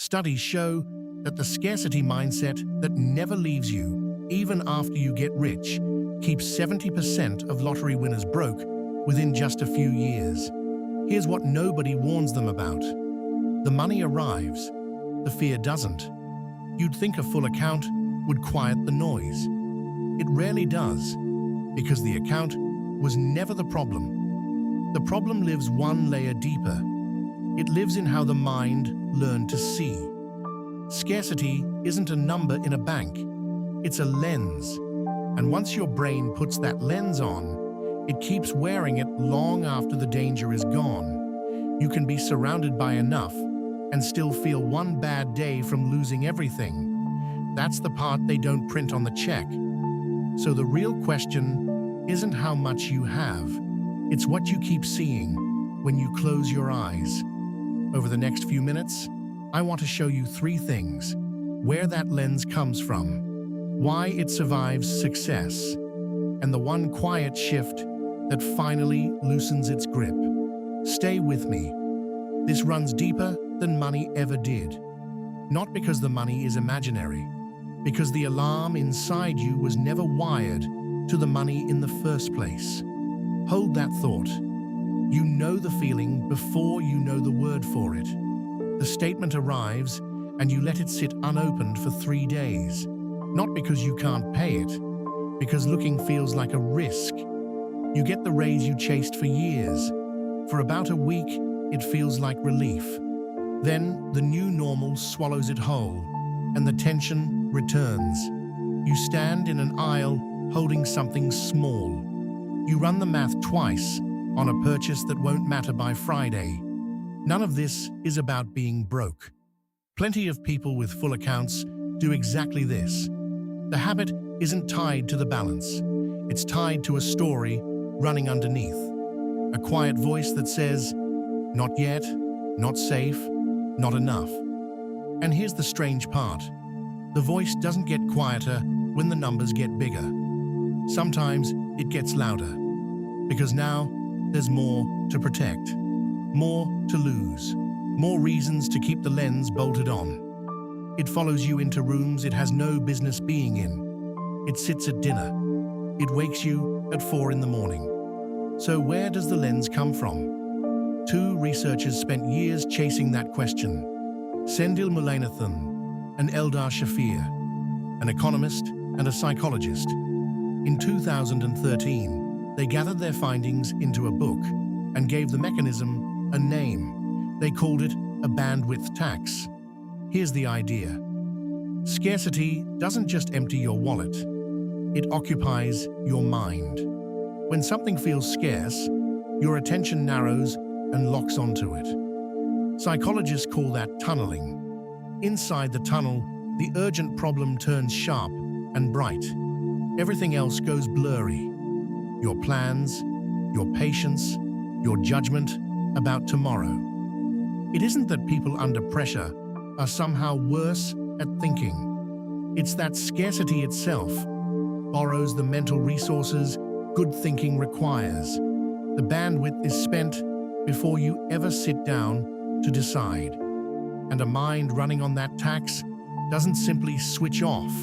Studies show that the scarcity mindset that never leaves you, even after you get rich, keeps 70% of lottery winners broke within just a few years. Here's what nobody warns them about. The money arrives, the fear doesn't. You'd think a full account would quiet the noise. It rarely does, because the account was never the problem. The problem lives one layer deeper. It lives in how the mind learned to see. Scarcity isn't a number in a bank. It's a lens. And once your brain puts that lens on, it keeps wearing it long after the danger is gone. You can be surrounded by enough and still feel one bad day from losing everything. That's the part they don't print on the check. So the real question isn't how much you have. It's what you keep seeing when you close your eyes. Over the next few minutes, I want to show you 3 things: where that lens comes from, why it survives success, and the one quiet shift that finally loosens its grip. Stay with me. This runs deeper than money ever did. Not because the money is imaginary, because the alarm inside you was never wired to the money in the first place. Hold that thought. You know the feeling before you know the word for it. The statement arrives and you let it sit unopened for 3 days. Not because you can't pay it, because looking feels like a risk. You get the raise you chased for years. For about a week, it feels like relief. Then the new normal swallows it whole, and the tension returns. You stand in an aisle holding something small. You run the math twice on a purchase that won't matter by Friday. None of this is about being broke. Plenty of people with full accounts do exactly this. The habit isn't tied to the balance. It's tied to a story running underneath. A quiet voice that says, "Not yet, not safe, not enough." And here's the strange part. The voice doesn't get quieter when the numbers get bigger. Sometimes it gets louder, because now there's more to protect, more to lose, more reasons to keep the lens bolted on. It follows you into rooms it has no business being in. It sits at dinner. It wakes you at 4 in the morning. So where does the lens come from? 2 researchers spent years chasing that question. Sendil Mullainathan and Eldar Shafir, an economist and a psychologist. In 2013, they gathered their findings into a book and gave the mechanism a name. They called it a bandwidth tax. Here's the idea. Scarcity doesn't just empty your wallet. It occupies your mind. When something feels scarce, your attention narrows and locks onto it. Psychologists call that tunneling. Inside the tunnel, the urgent problem turns sharp and bright. Everything else goes blurry. Your plans, your patience, your judgment about tomorrow. It isn't that people under pressure are somehow worse at thinking. It's that scarcity itself borrows the mental resources good thinking requires. The bandwidth is spent before you ever sit down to decide. And a mind running on that tax doesn't simply switch off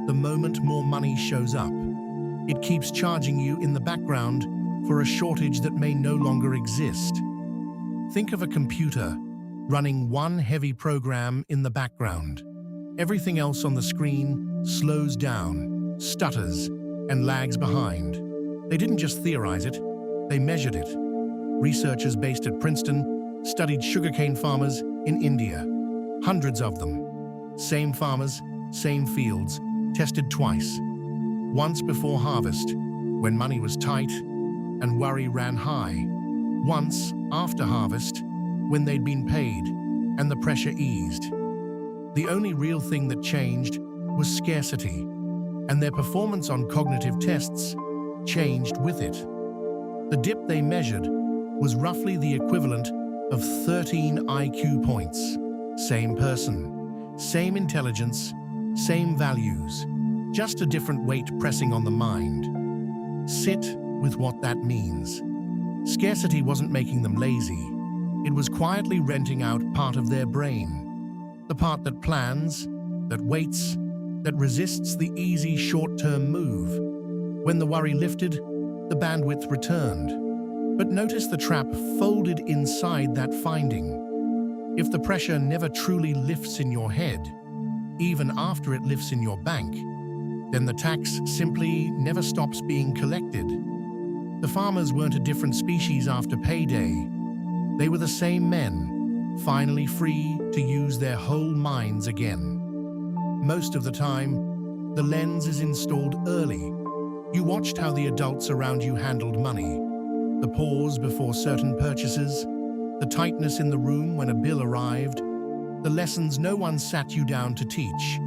the moment more money shows up. It keeps charging you in the background for a shortage that may no longer exist. Think of a computer running one heavy program in the background. Everything else on the screen slows down, stutters, and lags behind. They didn't just theorize it, they measured it. Researchers based at Princeton studied sugarcane farmers in India. Hundreds of them. Same farmers, same fields, tested twice. Once before harvest, when money was tight and worry ran high. Once after harvest, when they'd been paid and the pressure eased. The only real thing that changed was scarcity, and their performance on cognitive tests changed with it. The dip they measured was roughly the equivalent of 13 IQ points. Same person, same intelligence, same values, just a different weight pressing on the mind. Sit with what that means. Scarcity wasn't making them lazy. It was quietly renting out part of their brain. The part that plans, that waits, that resists the easy short-term move. When the worry lifted, the bandwidth returned. But notice the trap folded inside that finding. If the pressure never truly lifts in your head, even after it lifts in your bank, then the tax simply never stops being collected. The farmers weren't a different species after payday. They were the same men, finally free to use their whole minds again. Most of the time, the lens is installed early. You watched how the adults around you handled money, the pause before certain purchases, the tightness in the room when a bill arrived, the lessons no one sat you down to teach,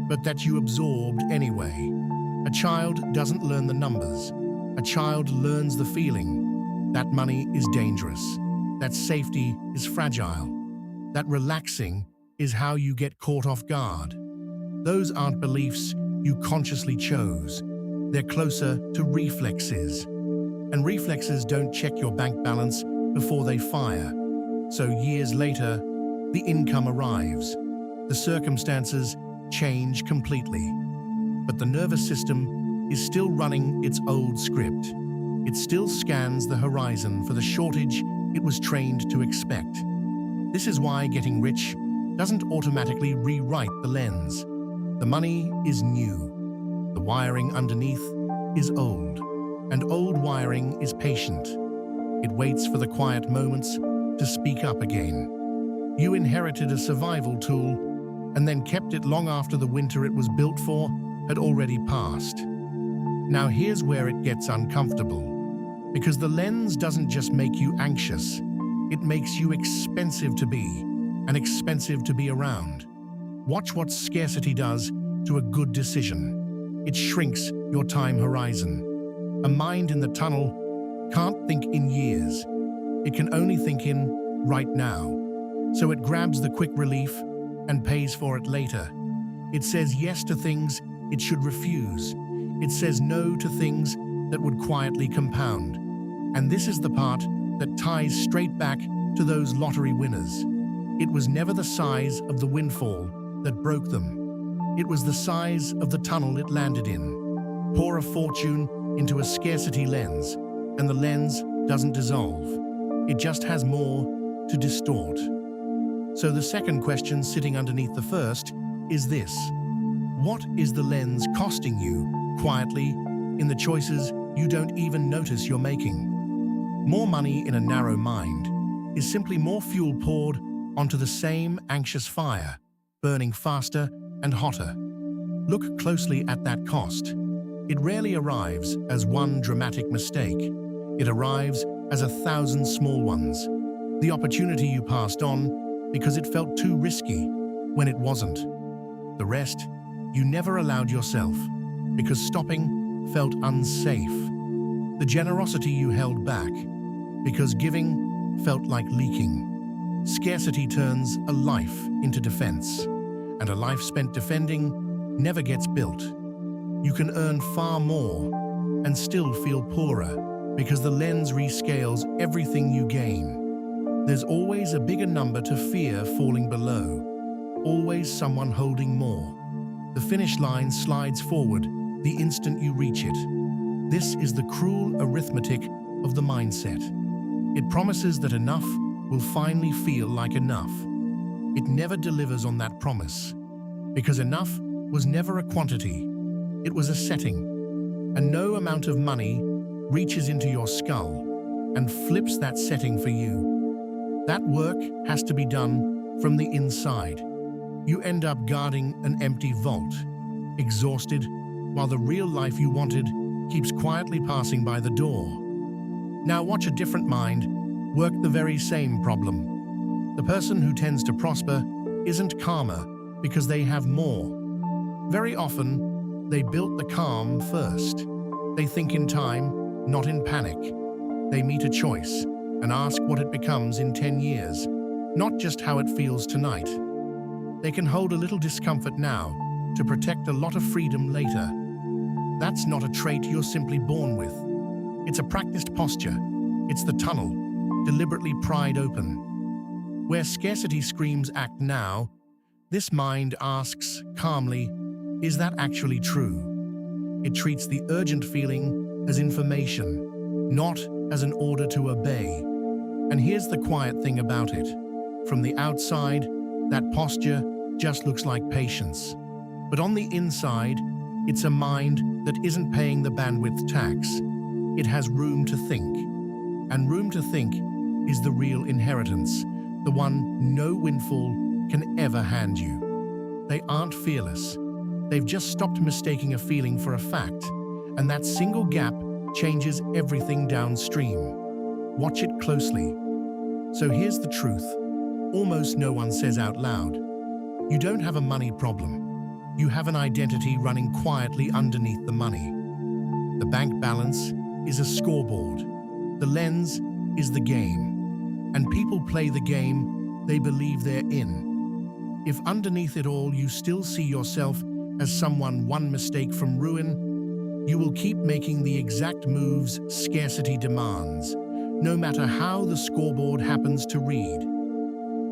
but that you absorbed anyway. A child doesn't learn the numbers. A child learns the feeling that money is dangerous, that safety is fragile, that relaxing is how you get caught off guard. Those aren't beliefs you consciously chose. They're closer to reflexes. And reflexes don't check your bank balance before they fire. So years later, the income arrives. The circumstances change completely. But the nervous system is still running its old script. It still scans the horizon for the shortage it was trained to expect. This is why getting rich doesn't automatically rewrite the lens. The money is new. The wiring underneath is old. And old wiring is patient. It waits for the quiet moments to speak up again. You inherited a survival tool and then kept it long after the winter it was built for had already passed. Now here's where it gets uncomfortable. Because the lens doesn't just make you anxious, it makes you expensive to be, and expensive to be around. Watch what scarcity does to a good decision. It shrinks your time horizon. A mind in the tunnel can't think in years. It can only think in right now. So it grabs the quick relief and pays for it later. It says yes to things it should refuse. It says no to things that would quietly compound. And this is the part that ties straight back to those lottery winners. It was never the size of the windfall that broke them. It was the size of the tunnel it landed in. Pour a fortune into a scarcity lens, and the lens doesn't dissolve. It just has more to distort. So the second question sitting underneath the first is this: what is the lens costing you quietly in the choices you don't even notice you're making? More money in a narrow mind is simply more fuel poured onto the same anxious fire, burning faster and hotter. Look closely at that cost. It rarely arrives as one dramatic mistake. It arrives as 1,000 small ones. The opportunity you passed on because it felt too risky when it wasn't. The rest, you never allowed yourself because stopping felt unsafe. The generosity you held back because giving felt like leaking. Scarcity turns a life into defense, and a life spent defending never gets built. You can earn far more and still feel poorer because the lens rescales everything you gain. There's always a bigger number to fear falling below, always someone holding more. The finish line slides forward the instant you reach it. This is the cruel arithmetic of the mindset. It promises that enough will finally feel like enough. It never delivers on that promise, because enough was never a quantity. It was a setting, and no amount of money reaches into your skull and flips that setting for you. That work has to be done from the inside. You end up guarding an empty vault, exhausted, while the real life you wanted keeps quietly passing by the door. Now watch a different mind work the very same problem. The person who tends to prosper isn't calmer because they have more. Very often, they built the calm first. They think in time, not in panic. They meet a choice and ask what it becomes in 10 years, not just how it feels tonight. They can hold a little discomfort now to protect a lot of freedom later. That's not a trait you're simply born with. It's a practiced posture. It's the tunnel, deliberately pried open. Where scarcity screams act now, This mind asks, calmly, is that actually true? It treats the urgent feeling as information, not as an order to obey. And here's the quiet thing about it. From the outside, that posture just looks like patience. But on the inside, it's a mind that isn't paying the bandwidth tax. It has room to think. And room to think is the real inheritance, the one no windfall can ever hand you. They aren't fearless. They've just stopped mistaking a feeling for a fact, and that single gap changes everything downstream. Watch it closely. So here's the truth. Almost no one says out loud. You don't have a money problem. You have an identity running quietly underneath the money. The bank balance is a scoreboard. The lens is the game. And people play the game they believe they're in. If underneath it all you still see yourself as someone one mistake from ruin, you will keep making the exact moves scarcity demands, no matter how the scoreboard happens to read.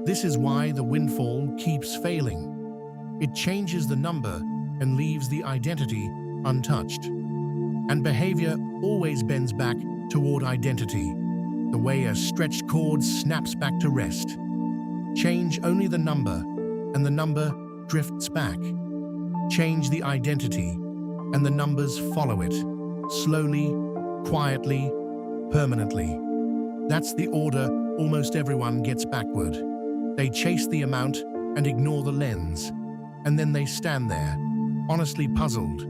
This is why the windfall keeps failing. It changes the number and leaves the identity untouched. And behavior always bends back toward identity, the way a stretched cord snaps back to rest. Change only the number, and the number drifts back. Change the identity, and the numbers follow it, slowly, quietly, permanently. That's the order almost everyone gets backward. They chase the amount and ignore the lens, and then they stand there, honestly puzzled,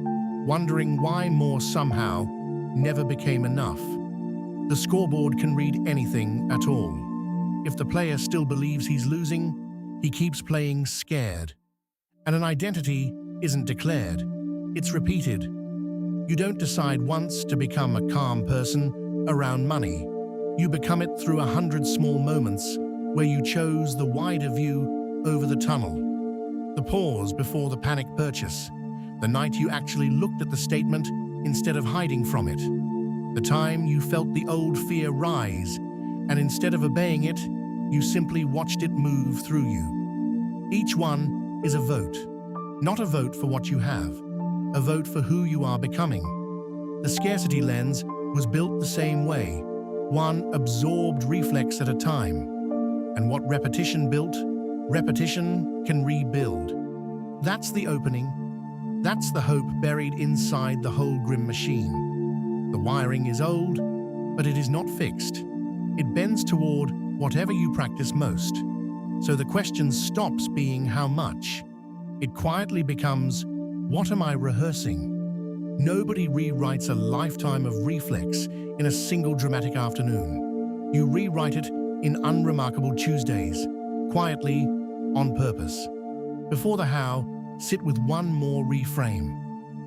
wondering why more somehow never became enough. The scoreboard can read anything at all. If the player still believes he's losing, he keeps playing scared. And an identity isn't declared, it's repeated. You don't decide once to become a calm person around money. You become it through 100 small moments where you chose the wider view over the tunnel. The pause before the panic purchase. The night you actually looked at the statement instead of hiding from it. The time you felt the old fear rise, and instead of obeying it, you simply watched it move through you. Each one is a vote. Not a vote for what you have, a vote for who you are becoming. The scarcity lens was built the same way, one absorbed reflex at a time. And what repetition built, repetition can rebuild. That's the opening. That's the hope buried inside the whole grim machine. The wiring is old, but it is not fixed. It bends toward whatever you practice most. So the question stops being how much. It quietly becomes, what am I rehearsing? Nobody rewrites a lifetime of reflex in a single dramatic afternoon. You rewrite it in unremarkable Tuesdays, quietly, on purpose. Before the how, sit with one more reframe.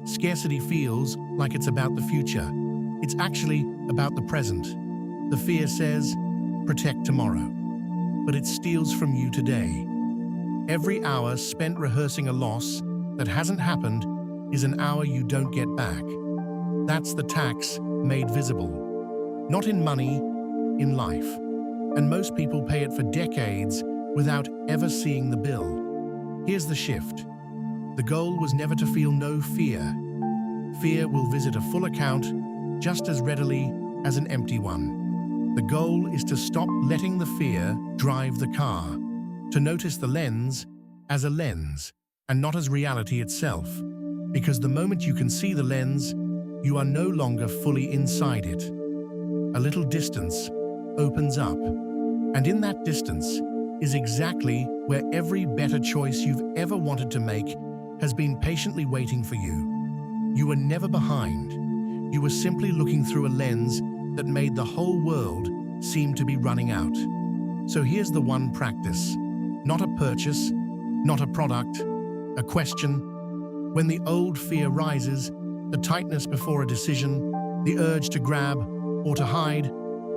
Scarcity feels like it's about the future. It's actually about the present. The fear says, protect tomorrow. But it steals from you today. Every hour spent rehearsing a loss that hasn't happened is an hour you don't get back. That's the tax made visible. Not in money, in life. And most people pay it for decades without ever seeing the bill. Here's the shift. The goal was never to feel no fear. Fear will visit a full account just as readily as an empty one. The goal is to stop letting the fear drive the car, to notice the lens as a lens and not as reality itself. Because the moment you can see the lens, you are no longer fully inside it. A little distance opens up, and in that distance is exactly where every better choice you've ever wanted to make has been patiently waiting for you. You were never behind. You were simply looking through a lens that made the whole world seem to be running out. So here's the one practice. Not a purchase, not a product, a question. When the old fear rises, the tightness before a decision, the urge to grab or to hide,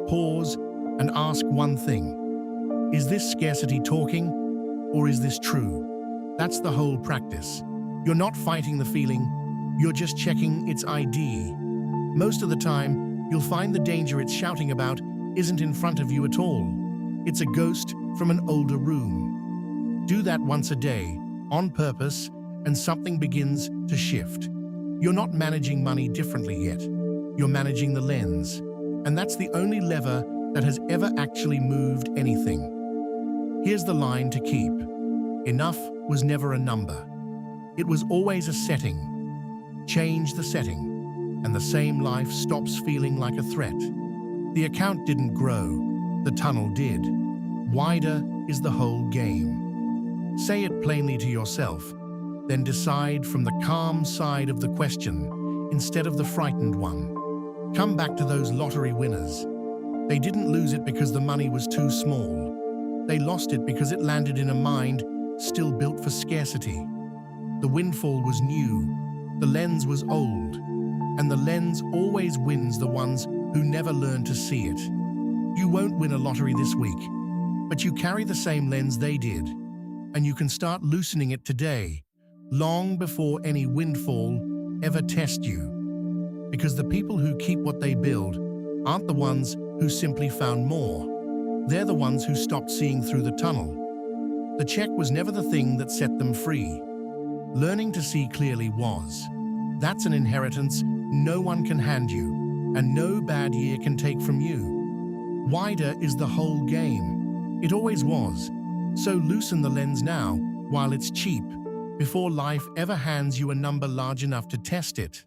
pause and ask one thing. Is this scarcity talking, or is this true? That's the whole practice. You're not fighting the feeling, you're just checking its ID. Most of the time, you'll find the danger it's shouting about isn't in front of you at all. It's a ghost from an older room. Do that once a day, on purpose, and something begins to shift. You're not managing money differently yet. You're managing the lens. And that's the only lever that has ever actually moved anything. Here's the line to keep. Enough was never a number. It was always a setting. Change the setting, and the same life stops feeling like a threat. The account didn't grow, the tunnel did. Wider is the whole game. Say it plainly to yourself, then decide from the calm side of the question instead of the frightened one. Come back to those lottery winners. They didn't lose it because the money was too small. They lost it because it landed in a mind still built for scarcity. The windfall was new, the lens was old, and the lens always wins the ones who never learn to see it. You won't win a lottery this week, but you carry the same lens they did, and you can start loosening it today, long before any windfall ever test you. Because the people who keep what they build aren't the ones who simply found more. They're the ones who stopped seeing through the tunnel. The check was never the thing that set them free. Learning to see clearly was. That's an inheritance no one can hand you, and no bad year can take from you. Wider is the whole game. It always was. So loosen the lens now, while it's cheap, before life ever hands you a number large enough to test it.